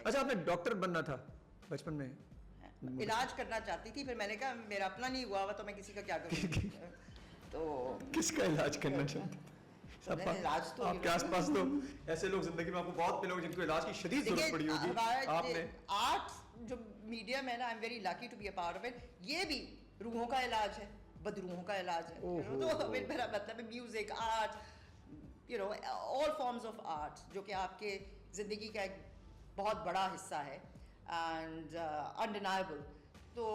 अच्छा, आपने डॉक्टर बनना था बचपन में? इलाज करना चाहती थी, फिर मैंने कहा मेरा अपना नहीं हुआ तो मैं किसी का क्या करूँ। तो किसका इलाज करना चाहते? इलाज तो आपके आसपास तो ऐसे लोग जिंदगी में आपको बहुत मिले होंगे जिनको इलाज की शदीद जरूरत पड़ी होगी। आपने आर्ट जो मीडियम है ना, I am very lucky to be a part of it. ये भी रूहों का इलाज है, बदरूहों का इलाज है। तो मेरा मतलब है music, art, you know, all forms of art जो कि आपके जिंदगी का एक बहुत बड़ा हिस्सा है एंड अनडिनाइबल। तो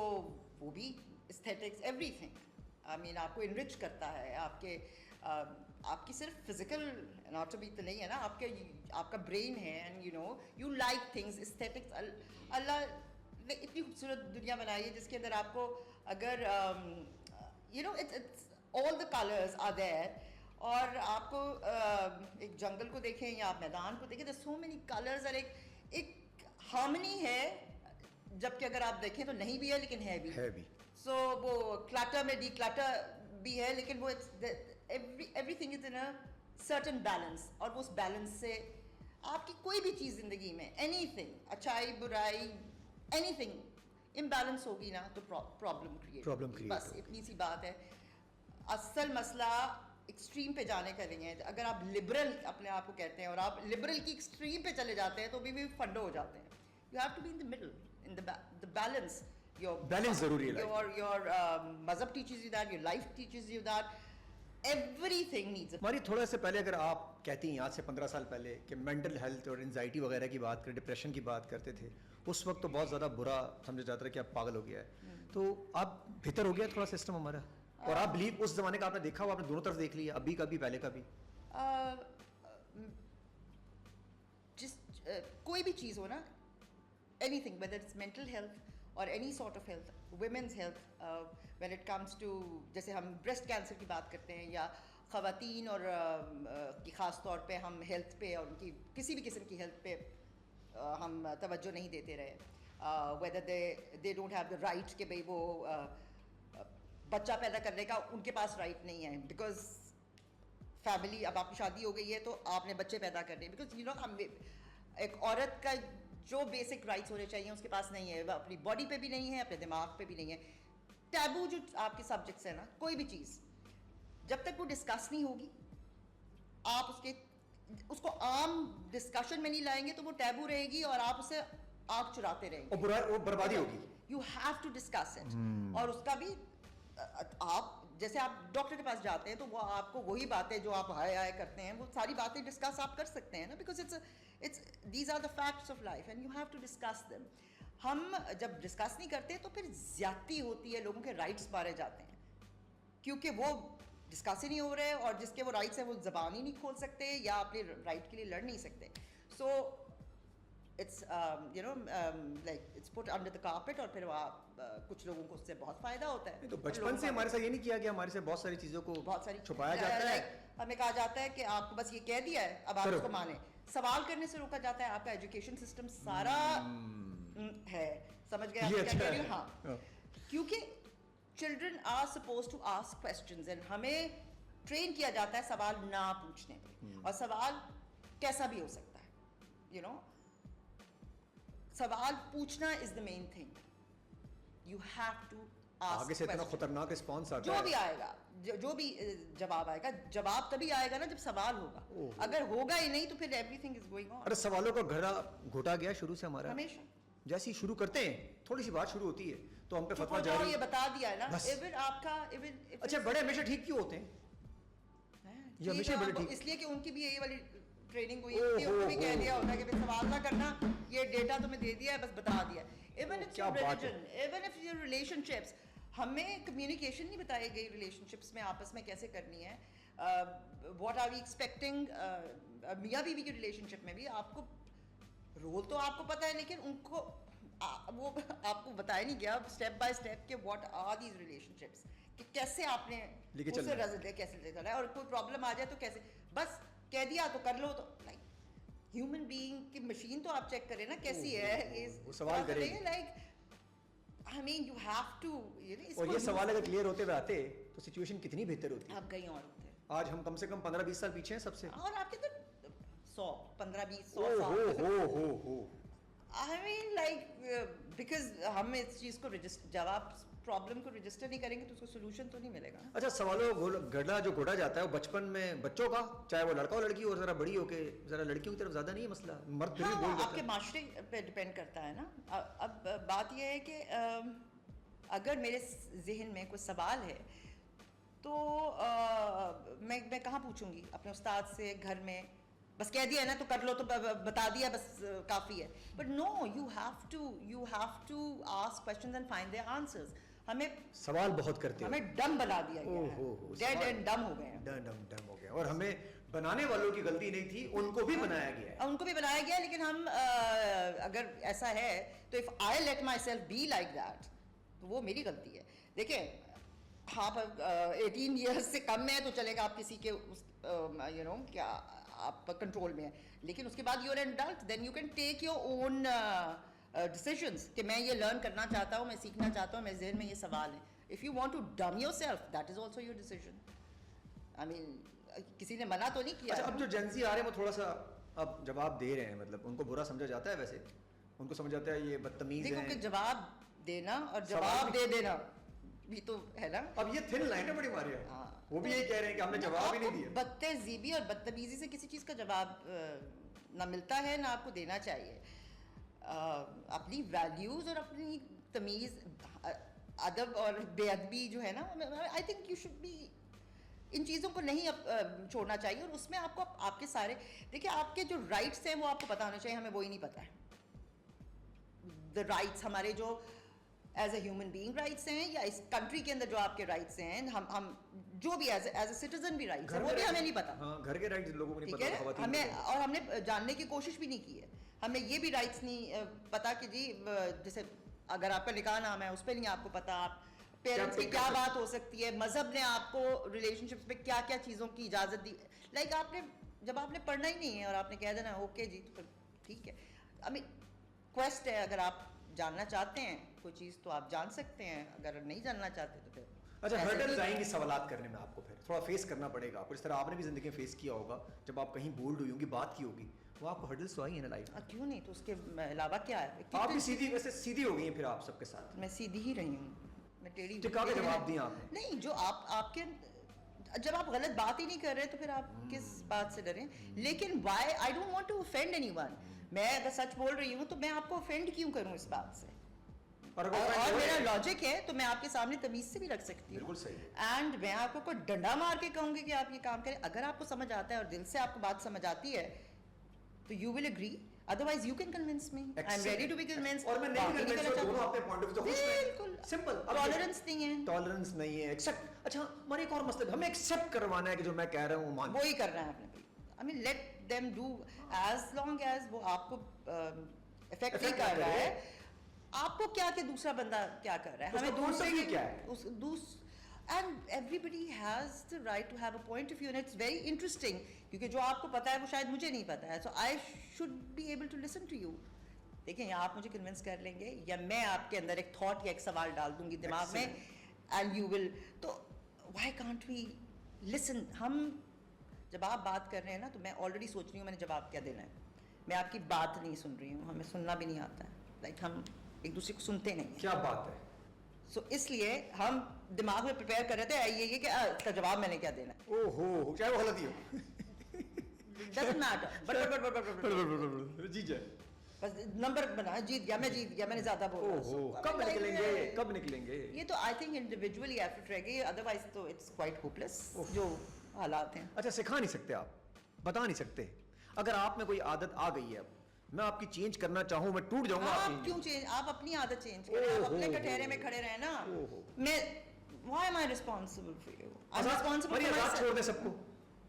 वो भी एस्थेटिक्स, एवरीथिंग, आई मीन आपको इनरिच करता है। आपकी सिर्फ फिजिकल एनाटॉमी तो नहीं है ना, आपका ब्रेन है and you know you like things, aesthetics. अल्लाह ने इतनी खूबसूरत दुनिया बनाई है जिसके अंदर आपको अगर you know it's all the colours are there. और आपको एक जंगल को देखें या आप मैदान को देखें, सो मेनी कलर्स और एक हार्मनी है, जबकि अगर आप देखें तो नहीं भी है लेकिन है भी। सो वो क्लटर में डिक्लटर भी है, लेकिन वो everything is in a certain balance. और वो उस बैलेंस से आपकी कोई भी चीज़ ज़िंदगी में, एनीथिंग, अच्छाई बुराई, एनीथिंग इम्बैलेंस होगी ना तो प्रॉब्लम क्रिएट। बस इतनी सी बात है। असल मसला एक्सट्रीम पे जाने का नहीं है। अगर आप लिबरल अपने आप को कहते हैं और आप लिबरल की एक्सट्रीम पे चले जाते हैं तो भी फंडो हो जाते हैं। You have to be in the middle, in the balance. Balance जरूरी है। योर मजहब teaches you that, your life teaches you that, everything needs. हमारी थोड़ा से पहले अगर आप कहती हैं आज से 15 साल पहले कि मेंटल हेल्थ और एंजाइटी वगैरह की बात करें, डिप्रेशन की बात करते थे, उस वक्त तो बहुत ज़्यादा बुरा समझा जाता था कि आप पागल हो गया है। तो अब बेहतर हो गया थोड़ा सिस्टम हमारा? और आप बिलीव उस जमाने का आपने देखा हुआ, आपने दोनों तरफ देख लिया, अभी का भी पहले का भी? कोई भी चीज़ हो ना, anything, whether it's mental health और any sort of health, women's health, when it comes to, जैसे हम ब्रेस्ट कैंसर की बात करते हैं या ख़वातीन और की ख़ास तौर पे हम हेल्थ पे और उनकी किसी भी किस्म की हेल्थ पे हम तवज्जो नहीं देते रहे। Whether they don't have the right कि भाई वो बच्चा पैदा करने का उनके पास राइट नहीं है, बिकॉज फैमिली, अब आपकी शादी हो गई है तो आपने बच्चे पैदा करने, बिकॉज यू नो हम एक औरत का जो बेसिक राइट्स होने चाहिए उसके पास नहीं है। वह अपनी बॉडी पे भी नहीं है, अपने दिमाग पे भी नहीं है। टैबू जो आपके सब्जेक्ट्स है ना, कोई भी चीज़ जब तक वो डिस्कस नहीं होगी, आप उसको आम डिस्कशन में नहीं लाएंगे तो वो टैबू रहेगी और आप उसे आग चुराते रहेंगे और वो बर्बादी होगी। You have to discuss it. और उसका भी आप जैसे आप डॉक्टर के पास जाते हैं तो वो आपको वही बातें जो आप हाय हाय करते हैं वो सारी बातें डिस्कस आप कर सकते हैं ना, because it's these are the facts of life and you have to discuss them. हम जब डिस्कस नहीं करते तो फिर ज्यादती होती है, लोगों के राइट्स मारे जाते हैं क्योंकि वो डिस्कस ही नहीं हो रहे और जिसके वो राइट्स हैं वो जबान ही नहीं खोल सकते या अपने राइट के लिए लड़ नहीं सकते। So it's you know like it's put under the carpet और फिर कुछ लोगों को उससे बहुत फायदा होता है। तो बचपन से हमारे साथ ये नहीं किया गया, हमारे से बहुत सारी चीजों को छुपाया जाता है। हमें कहा जाता है कि आपको बस ये कह दिया है, अब आप उसको माने। सवाल करने से रोका जाता है। आपका एजुकेशन सिस्टम सारा है, समझ गए आप क्या कह रही हो? हाँ, क्योंकि children are suppose to ask questions and हमें ट्रेन किया जाता है सवाल ना पूछने पे। और सवाल कैसा भी हो सकता है, यू नो, सवाल पूछना is the main thing. You have to ask. आगे से इतना खतरनाक रिस्पॉन्स आता है, जो भी आएगा, जो भी जवाब आएगा, जवाब तभी आएगा ना जब सवाल होगा। अगर होगा ही नहीं तो फिर एवरीथिंग इज गोइंग ऑन। अरे सवालों का घड़ा घोटा गया शुरू से हमारा, हमेशा जैसे ही शुरू करते हैं थोड़ी सी बात शुरू होती है तो हम पे फतवा जारी। ये बता दिया है ना, इवन आपका इवन अच्छा, बड़े हमेशा ठीक क्यों होते हैं? ये हमेशा बड़े ठीक इसलिए कि उनकी भी यही वाली ट्रेनिंग हुई है, उनको भी कह दिया होता है कि सवाल ना करना, ये डेटा तुम्हें दे दिया है, बस बता दिया। Even it's religion, even if your relationships, हमें कम्युनिकेशन नहीं बताई गई रिलेशनशिप्स में आपस में कैसे करनी है। What are we expecting? मियाँ बीवी की रिलेशनशिप में भी आपको रोल तो आपको पता है, लेकिन उनको वो आपको बताया नहीं गया स्टेप बाय स्टेप कि व्हाट आर दीज रिलेशनशिप्स, कि कैसे आपने उसे रिजल्ट कैसे ले चलना है और कोई प्रॉब्लम आ जाए तो कैसे, बस कह दिया तो कर लो। तो लाइक ह्यूमन बीइंग की मशीन तो आप चेक करें ना कैसी है, वो सवाल करेंगे like I mean you have to, और ये सवाल अगर क्लियर होते हुए आते तो सिचुएशन कितनी बेहतर होती। आप कहीं और होते हैं। आज हम कम से कम 15-20 साल पीछे हैं सबसे, और आपके तो 100, 15, 20, 100 साल। I mean like because हम इस चीज़ को जब आप प्रॉब्लम को रजिस्टर नहीं करेंगे तो उसको सोल्यूशन तो नहीं मिलेगा ना। अच्छा, सवालों गढ़ा जो घोड़ा जाता है वो बचपन में बच्चों का, चाहे वो लड़का हो लड़की हो, जरा बड़ी हो के जरा लड़कियों की तरफ ज्यादा नहीं है मसला, मर्द फिर भी बोल देता आपके है। माशरे पे डिपेंड करता है ना। अब बात यह है कि अगर मेरे जहन में कोई सवाल है तो मैं कहाँ पूछूंगी? अपने उस्ताद से, घर में बस कह दिया ना तो कर लो, तो बता दिया बस काफ़ी है। But no, you have to ask questions and find their answers. हमें सवाल बहुत करते हैं, हमें डम बना दिया गया है, डेड एंड डम हो गए हैं, डम हो गया। और हमें बनाने वालों की गलती नहीं थी, उनको भी बनाया गया है। उनको भी बनाया गया, लेकिन हम अगर ऐसा है तो if I let my self be like that तो वो मेरी गलती है। देखिए, आप 18 ईयर्स से कम में है तो चलेगा, आप किसी के क्या आप कंट्रोल में है, लेकिन उसके बाद you're an adult, then you can take your own decisions कि मैं ये लर्न करना चाहता हूँ, मैं सीखना चाहता हूँ, मेरे जहन में ये सवाल है। इफ़ यू वांट टू डम yourself, that is also your decision. I mean किसी ने मना तो नहीं किया। अच्छा, अब जो जेंजी आ रहे हैं वो थोड़ा सा अब जवाब दे रहे हैं, मतलब उनको बुरा समझा जाता है? वैसे उनको समझ जाता है ये बदतमीज देखो हैं। कि जवाब देना और जवाब दे देना भी तो है ना। अब ये थिन लाइन है बड़ी मारी है। हाँ। वो भी यही कह रहे हैं कि हमने जवाब ही नहीं दिया। बदतमीजी और बदतमीजी से किसी चीज़ का जवाब ना मिलता है ना आपको देना चाहिए। अपनी वैल्यूज़ और अपनी तमीज़, अदब और बेअदबी जो है ना, I think you should be, इन चीज़ों को नहीं छोड़ना चाहिए। और उसमें आपको आपके सारे, देखिए आपके जो राइट्स हैं वो आपको पता होना चाहिए, हमें वो ही नहीं पता है। द राइट्स हमारे जो as a human being rights हैं, या इस कंट्री के अंदर जो आपके राइट्स हैं, हम जो भी एज ए सिटीजन भी राइट्स हैं, वो भी हमें नहीं पता। हाँ, घर के राइट्स लोगों को नहीं ठीक पता, है, ख़वातीन हमें, को। और हमने जानने की कोशिश भी नहीं की है। हमें ये भी राइट्स नहीं पता कि जी जैसे अगर आपका निकाह नाम है उस पर नहीं आपको पता, आप पेरेंट्स की क्या बात हो सकती है, मजहब ने आपको रिलेशनशिप्स में क्या क्या चीज़ों की इजाज़त दी। लाइक आपने जब आपने पढ़ना ही नहीं है और आपने कह देना ओके जी, तो फिर ठीक है। आई मीन क्वेस्ट है, अगर आप जानना चाहते हैं कोई चीज़ तो आप जान सकते हैं, अगर नहीं जानना चाहते तो फिर। अच्छा, हर्डल्स आएंगे सवालात करने में, आपको फिर थोड़ा फेस करना पड़ेगा आपको, जिस तरह आपने भी ज़िंदगी में फेस किया होगा, जब आप कहीं बोल्ड हुई होंगी, बात की होगी, वो आपको हर्डल्स तो आई है ना लाइफ में। क्यों नहीं, तो उसके अलावा क्या है? आप भी सीधी, वैसे सीधी हो गई हैं फिर आप सबके साथ। मैं सीधी ही रही हूँ, मैं टेढ़ी टिका के जवाब दिया आपने। नहीं, जो आपके जब आप गलत बात ही नहीं कर रहे तो फिर आप किस बात से डरें? लेकिन why, I don't want to offend anyone. मैं अगर सच बोल रही हूँ तो मैं आपको ऑफेंड क्यों करूँ इस बात से? और मेरा लॉजिक है तो मैं आपके सामने तमीज से भी रख सकती हूँ। बिल्कुल सही है। एंड मैं आपको कोई डंडा मार के कहूँगी कि आप ये काम करें, अगर आपको समझ आता है और दिल से आपको बात समझ आती है तो you will agree, otherwise you can convince me. I'm ready to be convinced. और मैं नहीं कन्विंस हूं, दोनों अपने पॉइंट ऑफ व्यू से खुश हैं। बिल्कुल सिंपल। टॉलरेंस नहीं है, टॉलरेंस नहीं है, एक्सेप्ट। अच्छा, हमारे एक और मसला, हमें एक्सेप्ट करवाना है कि जो मैं कह रहा हूँ मान, वो ही करना है आपने। I mean let them do as long as वो आपको इफेक्ट नहीं कर रहा है। आपको क्या कि दूसरा बंदा क्या कर रहा है, हमें दूसरे की क्या है? And everybody has the right to have a point of view, and it's very interesting, क्योंकि जो आपको पता है वो शायद मुझे नहीं पता है, so I should be able to listen to you. देखिए, या आप मुझे कन्विंस कर लेंगे या मैं आपके अंदर एक थॉट या एक सवाल डाल दूंगी दिमाग में, एंड यू विल, तो व्हाई कांट वी लिसन? हम जब आप बात कर रहे हैं ना तो मैं ऑलरेडी सोच रही हूँ मैंने जवाब क्या देना है, मैं आपकी बात नहीं सुन रही हूँ, हमें सुनना भी नहीं आता है, लाइक हम एक दूसरे को सुनते नहीं। क्या बात है? सो इसलिए हम दिमाग में प्रिपेयर कर रहे थे ये कि इसका जवाब मैंने क्या देना है। ओहो, चाहे वो गलती हो, doesn't matter, but जी जाए, बस नंबर बना, जीत गया, मैं जीत गया, मैंने ज्यादा बोला। ओहो, कब निकलेंगे, कब निकलेंगे? ये तो आई थिंक इंडिविजुअली एफर्ट रहेगी, अदरवाइज तो इट्स क्वाइट होपलेस जो हालात हैं। अच्छा, सिखा नहीं सकते आप, बता नहीं सकते? अगर आप में कोई आदत आ गई है, मैं आपकी चेंज करना चाहूँ, मैं टूट जाऊंगा। आप क्यों चेंज? आप अपनी आदत चेंज करें, आप अपने कटहरे में खड़े रहे ना। मैं why am I responsible for you? I'm responsible for myself. छोड़ दे सबको।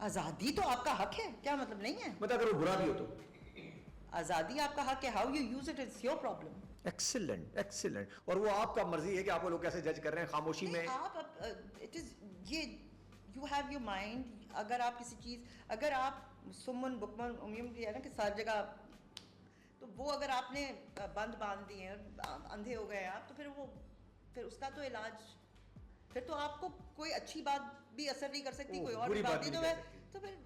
आजादी तो आपका हक है, क्या मतलब नहीं है? मतलब अगर वो बुरा भी हो तो? आजादी आपका हक है, how you use it is your problem. Excellent, excellent. और वो आपका मर्जी है कि आपको लोग कैसे जज कर रहे हैं खामोशी में। आप इट इज ये you have your mind, अगर आप किसी चीज, अगर आप सुमन बुकमन उम्मीद भी है ना कि सारी जगह, तो वो अगर आपने बंद बांध दिए और अंधे हो गए आप, तो फिर उसका तो इलाज, फिर तो आपको कोई अच्छी बात भी असर नहीं कर सकती, कोई और भी बात नहीं, तो फिर